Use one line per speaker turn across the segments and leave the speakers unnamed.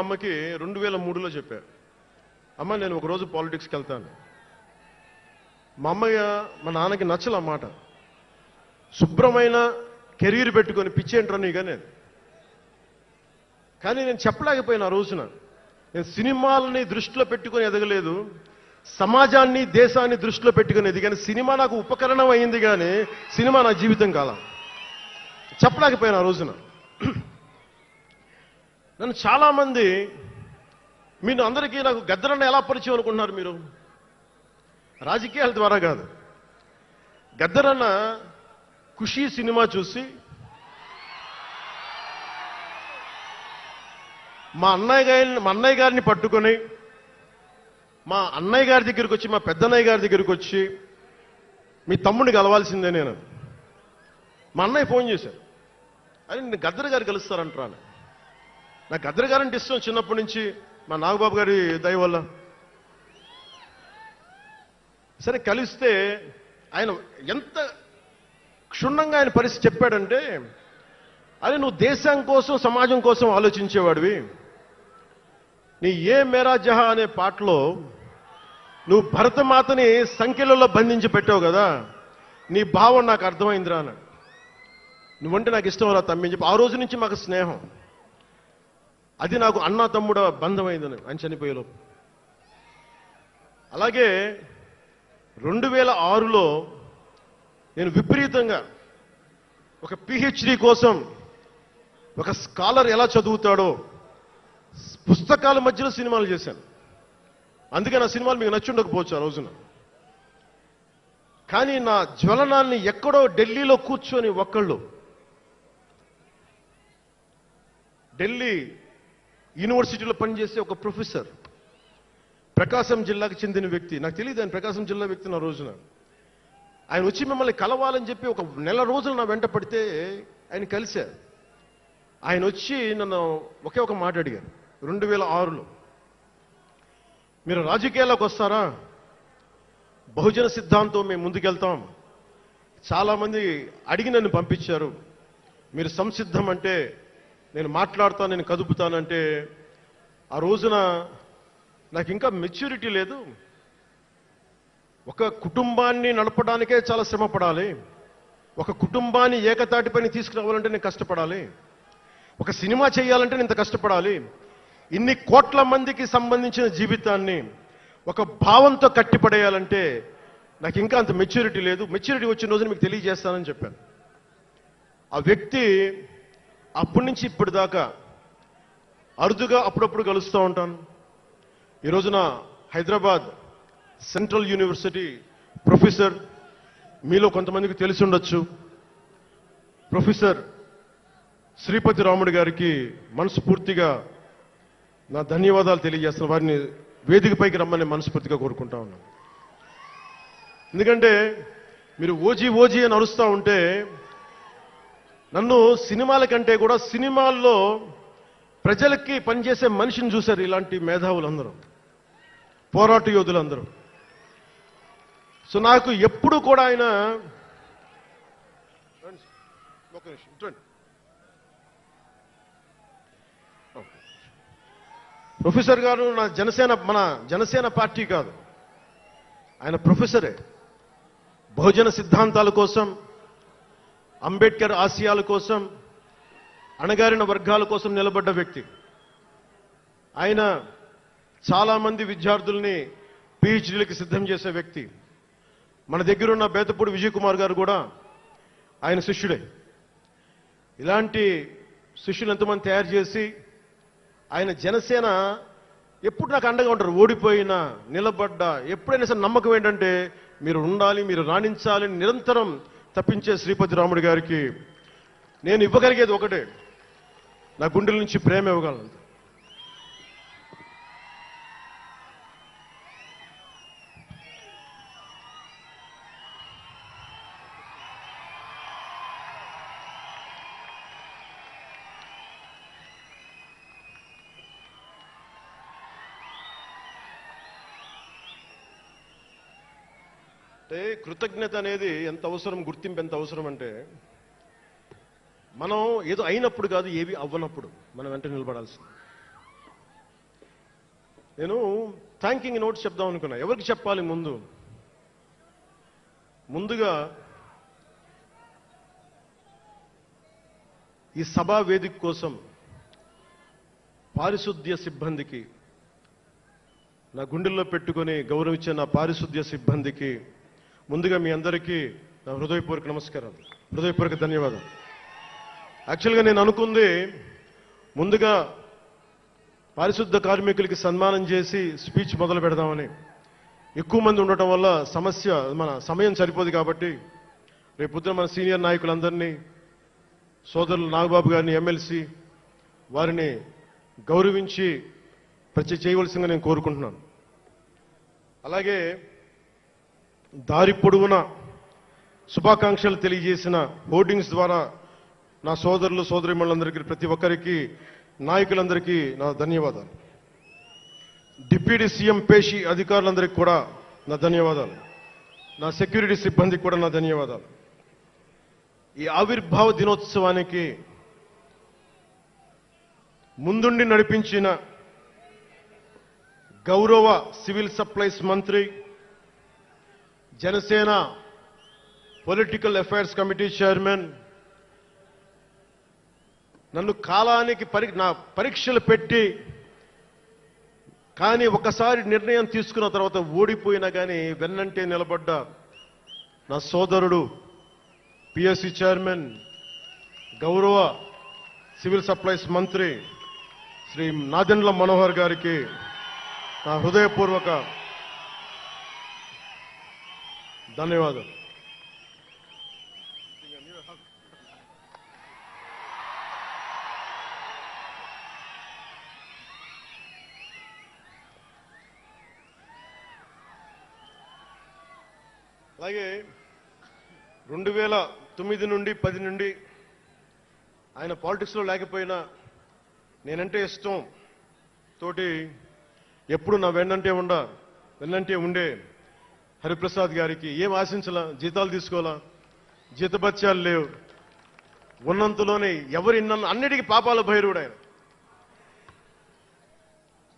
అమ్మకి 2003లో చెప్పారు, అమ్మ నేను ఒకరోజు పాలిటిక్స్కి వెళ్తాను. మా అమ్మయ్య మా నాన్నకి నచ్చల మాట. శుభ్రమైన కెరీర్ పెట్టుకొని పిచ్చేంట్రా నీకనే. కానీ నేను చెప్పలేకపోయినా. ఆ రోజున నేను సినిమాలని దృష్టిలో పెట్టుకొని ఎదగలేదు, సమాజాన్ని దేశాన్ని దృష్టిలో పెట్టుకొని ఎదిగాను. సినిమా నాకు ఉపకరణం అయింది కానీ సినిమా నా జీవితం కాలం. చెప్పలేకపోయినా ఆ రోజున. నన్ను చాలామంది, మీరు అందరికీ నాకు గద్దరన్న ఎలా పరిచయం అనుకుంటున్నారు మీరు? రాజకీయాల ద్వారా కాదు. గద్దరన్న ఖుషీ సినిమా చూసి మా అన్నయ్య గారిని పట్టుకొని మా అన్నయ్య గారి దగ్గరికి వచ్చి, మా పెద్దన్నయ్య గారి దగ్గరికి వచ్చి, మీ తమ్ముడిని కలవాల్సిందే నేను. మా అన్నయ్య ఫోన్ చేశారు, అని నేను గద్దర్ గారు కలుస్తారంటాను. నాకు గద్దర్ గారంటే ఇష్టం చిన్నప్పటి నుంచి, మా నాగబాబు గారి దయ వల్ల. సరే కలిస్తే ఆయన ఎంత క్షుణ్ణంగా ఆయన పరిస్థితి చెప్పాడంటే, అరే నువ్వు దేశం కోసం సమాజం కోసం ఆలోచించేవాడివి. నీ ఏ మేరా జహా అనే పాటలో నువ్వు భరతమాతని సంఖ్యలలో బంధించి పెట్టావు కదా, నీ భావం నాకు అర్థమైందిరా అన్నాడు. నువ్వంటే నాకు ఇష్టం రా తమ్మి అని చెప్పి ఆ రోజు నుంచి మాకు స్నేహం. అది నాకు అన్నా తమ్ముడ బంధమైందని ఆయన చనిపోయేలోపు. అలాగే 2006లో నేను విపరీతంగా ఒక పిహెచ్డి కోసం ఒక స్కాలర్ ఎలా చదువుతాడో పుస్తకాల మధ్యలో సినిమాలు చేశాను. అందుకే నా సినిమాలు మీకు నచ్చి ఉండకపోవచ్చు ఆ రోజున. కానీ నా జ్వలనాన్ని ఎక్కడో ఢిల్లీలో కూర్చొని ఒక్కళ్ళు, ఢిల్లీ యూనివర్సిటీలో పనిచేసే ఒక ప్రొఫెసర్, ప్రకాశం జిల్లాకు చెందిన వ్యక్తి, నాకు తెలియదు ఆయన ప్రకాశం జిల్లా వ్యక్తి. నా రోజున ఆయన వచ్చి మిమ్మల్ని కలవాలని చెప్పి ఒక నెల రోజులు నా వెంట పడితే ఆయన కలిశారు. ఆయన వచ్చి నన్ను ఒకే ఒక మాట అడిగారు 2006లో, మీరు రాజకీయాల్లోకి వస్తారా? బహుజన సిద్ధాంతం మేము ముందుకెళ్తాం. చాలామంది అడిగి నన్ను పంపించారు, మీరు సంసిద్ధం అంటే నేను మాట్లాడతాను, నేను కదుపుతానంటే. ఆ రోజున నాకు ఇంకా మెచ్యూరిటీ లేదు. ఒక కుటుంబాన్ని నడపడానికే చాలా శ్రమ పడాలి. ఒక కుటుంబాన్ని ఏకతాటిపైన తీసుకురావాలంటే నేను కష్టపడాలి. ఒక సినిమా చేయాలంటే నేను ఇంత కష్టపడాలి. ఇన్ని కోట్ల మందికి సంబంధించిన జీవితాన్ని ఒక భావంతో కట్టిపడేయాలంటే నాకు ఇంకా అంత మెచ్యూరిటీ లేదు. మెచ్యూరిటీ వచ్చిన రోజున మీకు తెలియజేస్తానని చెప్పాను. ఆ వ్యక్తి అప్పటి నుంచి ఇప్పటిదాకా అరుదుగా అప్పుడప్పుడు కలుస్తూ ఉంటాను. ఈ రోజున హైదరాబాద్ సెంట్రల్ యూనివర్సిటీ ప్రొఫెసర్, మీలో కొంతమందికి తెలిసి ఉండొచ్చు, ప్రొఫెసర్ శ్రీపతి రాముడు గారికి మనస్ఫూర్తిగా నా ధన్యవాదాలు తెలియజేస్తున్నాను. వారిని వేదికపైకి రమ్మని మనస్ఫూర్తిగా కోరుకుంటా ఉన్నాను. ఎందుకంటే మీరు ఓజీ ఓజీ అని అరుస్తూ ఉంటే, నన్ను సినిమాల కంటే కూడా సినిమాల్లో ప్రజలకి పనిచేసే మనిషిని చూశారు ఇలాంటి మేధావులందరూ, పోరాట యోధులందరూ. సో నాకు ఎప్పుడు కూడా ఆయన ప్రొఫెసర్ గారు మన జనసేన పార్టీ కాదు, ఆయన ప్రొఫెసరే. బహుజన సిద్ధాంతాల కోసం, అంబేద్కర్ ఆశయాల కోసం, అణగారిన వర్గాల కోసం నిలబడ్డ వ్యక్తి. ఆయన చాలామంది విద్యార్థుల్ని పిహెచ్డీలకి సిద్ధం చేసే వ్యక్తి. మన దగ్గరున్న బేతపూడి విజయ్ కుమార్ గారు కూడా ఆయన శిష్యుడే. ఇలాంటి శిష్యులు ఎంతమంది తయారు చేసి ఆయన జనసేన ఎప్పుడు నాకు అండగా ఉంటారు. ఓడిపోయినా నిలబడ్డా ఎప్పుడైనా సరే నమ్మకం ఏంటంటే మీరు ఉండాలి, మీరు రాణించాలి నిరంతరం తప్పించే శ్రీపతి రాముడు గారికి నేను ఇవ్వగలిగేది ఒకటే, నా గుండెల నుంచి ప్రేమ ఇవ్వగలను. అంటే కృతజ్ఞత అనేది ఎంత అవసరం, గుర్తింపు ఎంత అవసరం అంటే, మనం ఏదో అయినప్పుడు కాదు, ఏవి అవ్వనప్పుడు మనం వెంట నిలబడాల్సింది. నేను థ్యాంకింగ్ నోట్స్ చెప్దాం అనుకున్నా. ఎవరికి చెప్పాలి? ముందుగా ఈ సభా వేదిక కోసం పారిశుద్ధ్య సిబ్బందికి, నా గుండెల్లో పెట్టుకొని గౌరవించే నా పారిశుద్ధ్య సిబ్బందికి ముందుగా మీ అందరికీ నా హృదయపూర్వక నమస్కారాలు, హృదయపూర్వక ధన్యవాదాలు. యాక్చువల్గా నేను అనుకుంది ముందుగా పారిశుద్ధ కార్మికులకి సన్మానం చేసి స్పీచ్ మొదలు పెడదామని. ఎక్కువ మంది ఉండటం వల్ల మన సమయం సరిపోదు కాబట్టి రేపొద్దున మన సీనియర్ నాయకులందరినీ, సోదరులు నాగబాబు గారిని, ఎమ్మెల్సీ వారిని గౌరవించి చేయవలసిందిగా నేను కోరుకుంటున్నాను. అలాగే దారి పొడవునా శుభాకాంక్షలు తెలియజేసిన హోర్డింగ్స్ ద్వారా నా సోదరులు సోదరీమణులందరికీ, ప్రతి ఒక్కరికి, నాయకులందరికీ నా ధన్యవాదాలు. డిప్యూటీ సీఎం పేషి అధికారులందరికీ కూడా నా ధన్యవాదాలు. నా సెక్యూరిటీ సిబ్బందికి కూడా నా ధన్యవాదాలు. ఈ ఆవిర్భావ దినోత్సవానికి ముందుండి నడిపించిన గౌరవ సివిల్ సప్లైస్ మంత్రి, Janasena political affairs committee chairman, నన్ను కాలానికి నా పరీక్షలు పెట్టి కానీ ఒకసారి నిర్ణయం తీసుకున్న తర్వాత ఓడిపోయినా కానీ వెన్నంటే నిలబడ్డ నా సోదరుడు పిఎస్సి చైర్మన్, గౌరవ సివిల్ సప్లైస్ మంత్రి శ్రీ నాదెండ్ల మనోహర్ గారికి నా హృదయపూర్వక ధన్యవాదాలు. అలాగే 2009 నుండి 10 నుండి ఆయన పాలిటిక్స్లో లేకపోయినా నేనంటే ఇష్టం తోటి ఎప్పుడు నా వెన్నంటే ఉండే హరిప్రసాద్ గారికి ఏం ఆశించాలా, జీతాలు తీసుకోవాలా, జీతభత్యాలు లేవు, ఉన్నంతలోనే అన్నిటికీ పాపాల భైరవుడు ఆయన.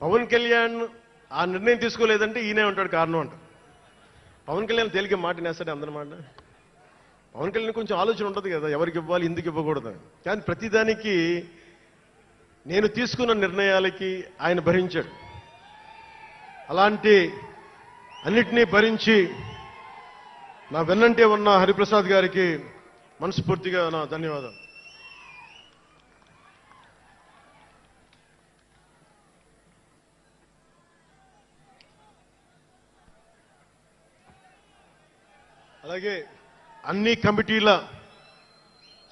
పవన్ కళ్యాణ్ ఆ నిర్ణయం తీసుకోలేదంటే ఈయనే ఉంటాడు కారణం అంట. పవన్ కళ్యాణ్ తేలిక మాట నేస్తాడు అందరమాట. పవన్ కళ్యాణ్ కొంచెం ఆలోచన ఉంటుంది కదా, ఎవరికి ఇవ్వాలి, ఎందుకు ఇవ్వకూడదు. కానీ ప్రతిదానికి నేను తీసుకున్న నిర్ణయాలకి ఆయన భరించాడు. అలాంటి అన్నిటినీ భరించి నా వెన్నంటే ఉన్న హరిప్రసాద్ గారికి మనస్ఫూర్తిగా నా ధన్యవాదాలు. అలాగే అన్ని కమిటీల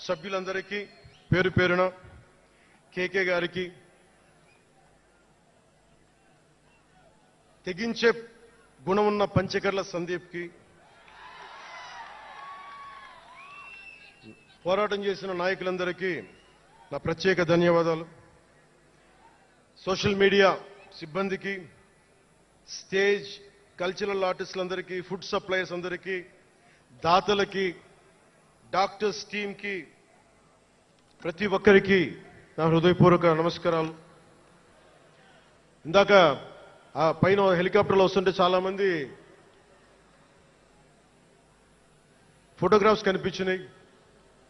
సభ్యులందరికీ పేరు పేరున, కేకే గారికి, తెగించే గుణమున్న పంచకర్ల సందీప్కి, పోరాటం చేసిన నాయకులందరికీ నా ప్రత్యేక ధన్యవాదాలు. సోషల్ మీడియా సిబ్బందికి, స్టేజ్ కల్చరల్ ఆర్టిస్టులందరికీ, ఫుడ్ సప్లైర్స్ అందరికీ, దాతలకి, డాక్టర్స్ టీంకి, ప్రతి ఒక్కరికి నా హృదయపూర్వక నమస్కారాలు. ఇందాక ఆ పైన హెలికాప్టర్లో వస్తుంటే చాలా మంది ఫోటోగ్రాఫ్స్ కనిపించినాయి.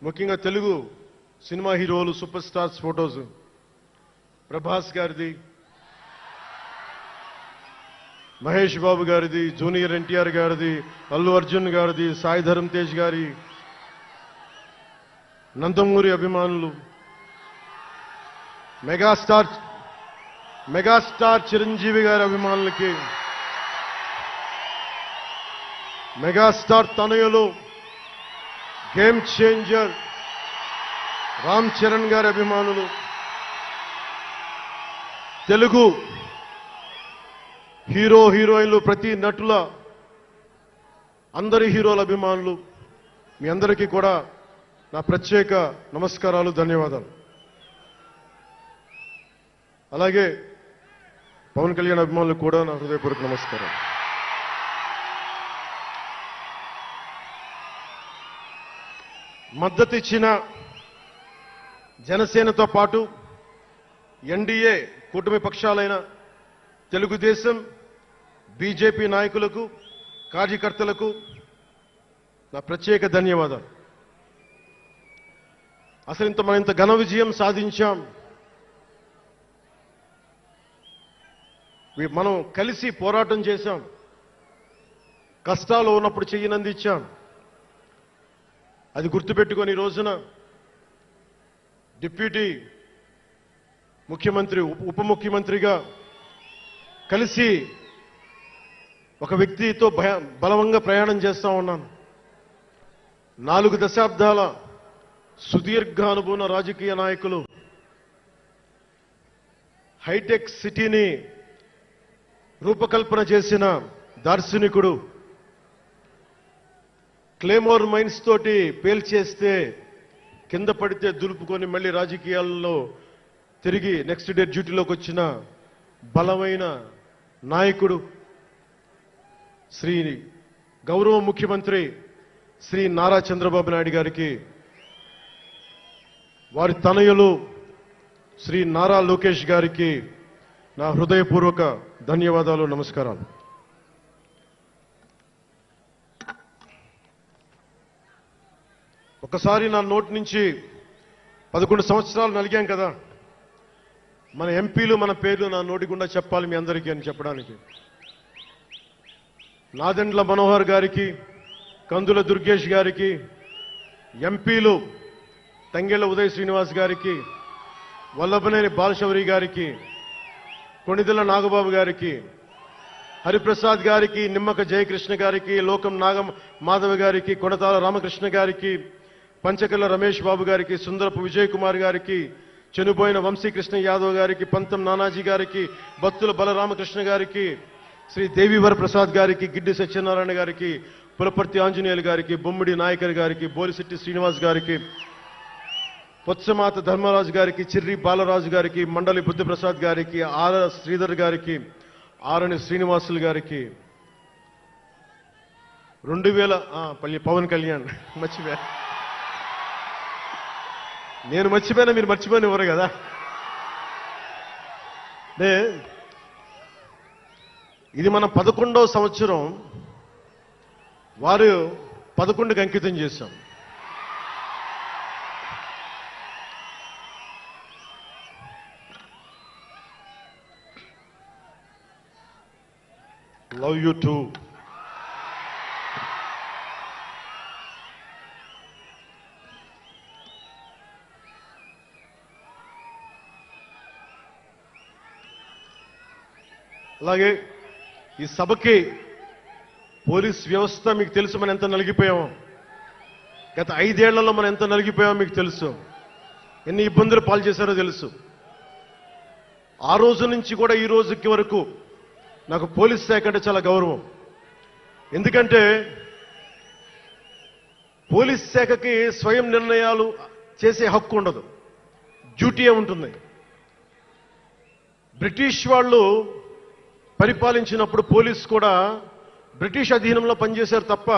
ముఖ్యంగా తెలుగు సినిమా హీరోలు, సూపర్ స్టార్స్ ఫోటోస్, ప్రభాస్ గారిది, మహేష్ బాబు గారిది, జూనియర్ ఎన్టీఆర్ గారిది, అల్లు అర్జున్ గారిది, సాయి ధరమ్ తేజ్ గారి, నందమూరి అభిమానులు, మెగాస్టార్ చిరంజీవి గారి అభిమానులకి, మెగాస్టార్ తనయులు, గేమ్ చేంజర్ రామ్ చరణ్ గారి అభిమానులు, తెలుగు హీరో హీరోయిన్లు, ప్రతి నటుల అందరి హీరోల అభిమానులు, మీ అందరికీ కూడా నా ప్రత్యేక నమస్కారాలు, ధన్యవాదాలు. అలాగే పవన్ కళ్యాణ్ అభిమానులకు కూడా నా హృదయపూర్వక నమస్కారం. మద్దతు ఇచ్చిన జనసేనతో పాటు ఎన్డీఏ కూటమి పక్షాలైన తెలుగుదేశం బీజేపీ నాయకులకు కార్యకర్తలకు నా ప్రత్యేక ధన్యవాదాలు. అసలు మనం ఇంత ఘన విజయం సాధించాం. మనం కలిసి పోరాటం చేశాం. కష్టాలు ఉన్నప్పుడు చెయ్యనందించాం. అది గుర్తుపెట్టుకొని ఈ రోజున డిప్యూటీ ముఖ్యమంత్రి ఉప ముఖ్యమంత్రిగా కలిసి ఒక వ్యక్తితో బలవంగా ప్రయాణం చేస్తా ఉన్నాను. 4 దశాబ్దాల సుదీర్ఘ అనుభవ రాజకీయ నాయకులు, హైటెక్ సిటీని రూపకల్పన చేసిన దార్శనికుడు, క్లేమోర్ మైన్స్ తోటి పేల్చేస్తే కింద పడితే దులుపుకొని మళ్ళీ రాజకీయాల్లో తిరిగి నెక్స్ట్ డే డ్యూటీలోకి వచ్చిన బలమైన నాయకుడు శ్రీ గౌరవ ముఖ్యమంత్రి శ్రీ నారా చంద్రబాబు నాయుడు గారికి, వారి తనయులు శ్రీ నారా లోకేష్ గారికి నా హృదయపూర్వక ధన్యవాదాలు, నమస్కారాలు. ఒకసారి నా నోటి నుంచి 11 సంవత్సరాలు నలిగాం కదా, మన ఎంపీలు మన పేర్లు నా నోటి గుండా చెప్పాలి మీ అందరికీ అని చెప్పడానికి. నాదెండ్ల మనోహర్ గారికి, కందుల దుర్గేష్ గారికి, ఎంపీలు తంగెళ్ల ఉదయ్ శ్రీనివాస్ గారికి, వల్లభనేని బాలశౌరి గారికి, కొణిదెల నాగబాబు గారికి, హరిప్రసాద్ గారికి, నిమ్మక జయకృష్ణ గారికి, లోకం మాధవ గారికి, కొడతాల రామకృష్ణ గారికి, పంచకల్ల రమేష్ బాబు గారికి, సుందరపు విజయ్ కుమార్ గారికి, చనిపోయిన వంశీకృష్ణ యాదవ్ గారికి, పంతం నానాజీ గారికి, భక్తుల బలరామకృష్ణ గారికి, శ్రీ దేవివర ప్రసాద్ గారికి, గిడ్డి సత్యనారాయణ గారికి, పులపర్తి ఆంజనేయులు గారికి, బొమ్మిడి నాయకర్ గారికి, బోలిశెట్టి శ్రీనివాస్ గారికి, పొత్సమాత ధర్మరాజు గారికి, చిర్రి బాలరాజు గారికి, మండలి బుద్ధప్రసాద్ గారికి, ఆర శ్రీధర్ గారికి, ఆరణి శ్రీనివాసులు గారికి, 2000 పవన్ కళ్యాణ్ మర్చిపోయా, నేను మర్చిపోయినా మీరు మర్చిపోయిన ఎవరు కదా. ఇది మన 11వ సంవత్సరం, వారు 11కి అంకితం చేశాం. Love you two. అలాగే ఈ సభకి పోలీస్ వ్యవస్థ మీకు తెలుసు, మనం ఎంత నలిగిపోయామో. గత 5 ఏళ్లలో మనం ఎంత నలిగిపోయామో మీకు తెలుసు. ఎన్ని ఇబ్బందులు పాలు చేశారో తెలుసు. ఆ రోజు నుంచి కూడా ఈ రోజుకి వరకు నాకు పోలీస్ శాఖ అంటే చాలా గౌరవం. ఎందుకంటే పోలీస్ శాఖకి స్వయం నిర్ణయాలు చేసే హక్కు ఉండదు, డ్యూటీయే ఉంటుంది. బ్రిటిష్ వాళ్ళు పరిపాలించినప్పుడు పోలీస్ కూడా బ్రిటిష్ అధీనంలో పనిచేశారు తప్ప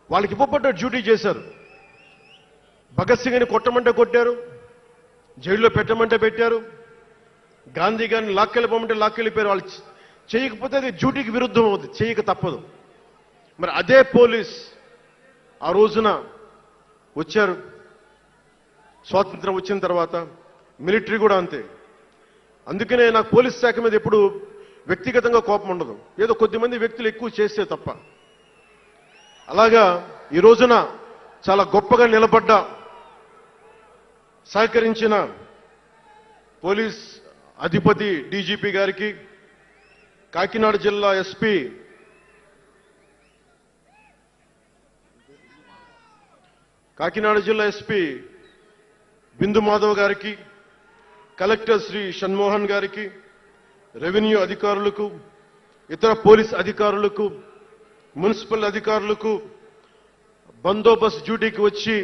వాళ్ళకి ఇవ్వబడ్డ డ్యూటీ చేశారు. భగత్ సింగ్ని కొట్టమంటే కొట్టారు, జైల్లో పెట్టమంటే పెట్టారు, గాంధీ గారిని లాక్కెళ్ళిపోమంటే లాక్కెళ్ళిపోయారు. వాళ్ళు చేయకపోతే అది డ్యూటీకి విరుద్ధం అవుతుంది, చేయక తప్పదు. మరి అదే పోలీస్ ఆ రోజున వచ్చారు. స్వాతంత్రం వచ్చిన తర్వాత మిలిటరీ కూడా అంతే. అందుకనే నాకు పోలీస్ శాఖ మీద ఎప్పుడు వ్యక్తిగతంగా కోపం ఉండదు, ఏదో కొద్దిమంది వ్యక్తులు ఎక్కువ చేస్తే తప్ప. అలాగా ఈ రోజున చాలా గొప్పగా నిలబడ్డ, సహకరించిన పోలీస్ అధిపతి డీజీపీ గారికి, కాకినాడ జిల్లా ఎస్పీ బిందు మాధవ్ గారికి, కలెక్టర్ శ్రీ షణ్మోహన్ గారికి, రెవెన్యూ అధికారులకు, ఇతర పోలీస్ అధికారులకు, మున్సిపల్ అధికారులకు, బందోబస్తు డ్యూటీకి వచ్చి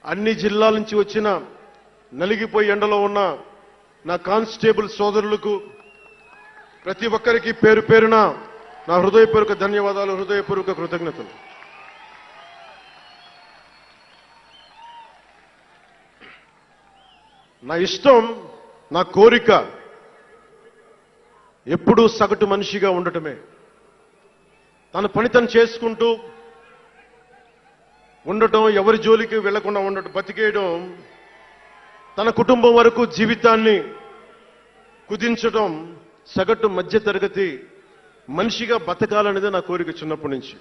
అన్ని జిల్లాల నుంచి వచ్చిన నలిగిపోయి ఎండలో ఉన్న నా కానిస్టేబుల్ సోదరులకు, ప్రతి ఒక్కరికి పేరు పేరున నా హృదయపూర్వక ధన్యవాదాలు, హృదయపూర్వక కృతజ్ఞతలు. నా ఇష్టం, నా కోరిక ఎప్పుడూ సగటు మనిషిగా ఉండటమే, తన పని తను చేసుకుంటూ ఉండటం, ఎవరి జోలికి వెళ్లకుండా ఉండటం, బతికేయడం, తన కుటుంబం వరకు జీవితాన్ని కుదించడం, సగటు మధ్య తరగతి మనిషిగా బతకాలనేదే నా కోరిక చిన్నప్పటి నుంచి.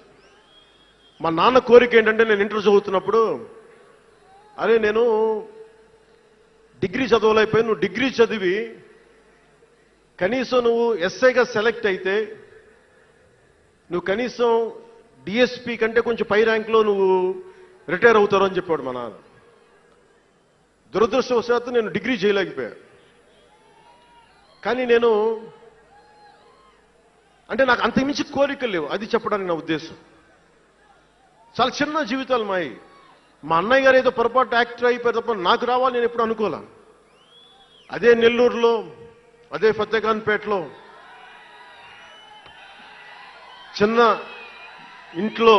మా నాన్న కోరిక ఏంటంటే, నేను ఇంటర్ చదువుతున్నప్పుడు, అరే నేను డిగ్రీ చదవలేకపోయి, నువ్వు డిగ్రీ చదివి కనీసం నువ్వు ఎస్ఐగా సెలెక్ట్ అయితే నువ్వు కనీసం డిఎస్పీ కంటే కొంచెం పై ర్యాంక్లో నువ్వు రిటైర్ అవుతారు అని చెప్పాడు మా నాన్న. దురదృష్టవశాత్తు నేను డిగ్రీ చేయలేకపోయా. కానీ నేను అంటే నాకు అంతకుమించి కోరికలు లేవు, అది చెప్పడానికి నా ఉద్దేశం. చాలా చిన్న జీవితాలు మాయి. మా అన్నయ్య గారు ఏదో పొరపాటు యాక్టర్ అయిపోయారు తప్ప నాకు రావాలి నేను ఎప్పుడు అనుకోలే. అదే నెల్లూరులో, అదే ఫతేఖాన్పేటలో చిన్న ఇంట్లో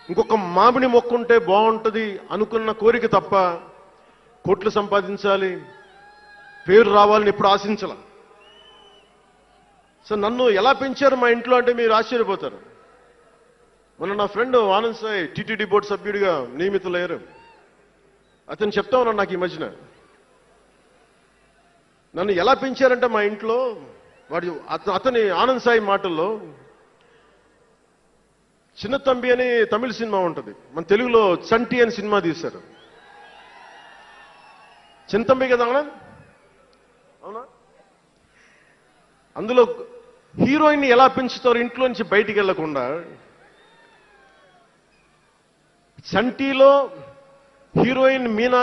ఇంకొక మామిడి మొక్క ఉంటే బాగుంటుంది అనుకున్న కోరిక తప్ప కోట్లు సంపాదించాలి, పేరు రావాలని ఎప్పుడు ఆశించాల. సో నన్ను ఎలా పెంచారు మా ఇంట్లో అంటే మీరు ఆశ్చర్యపోతారు. మొన్న నా friend Anand Sai TTD board సభ్యుడిగా నియమితులయ్యారు. అతను చెప్తా ఉన్నాను నాకు ఈ మధ్యన, నన్ను ఎలా పెంచారంటే మా ఇంట్లో అతని ఆనంద్ సాయి మాటల్లో, చిన్న తంబి అని తమిళ సినిమా ఉంటుంది, మన తెలుగులో చంటి అని సినిమా తీశారు. చిన్న తంబి కదా అవునా? అందులో హీరోయిన్ ఎలా పెంచుతారు ఇంట్లో నుంచి బయటికి వెళ్లకుండా, చంటిలో హీరోయిన్ మీనా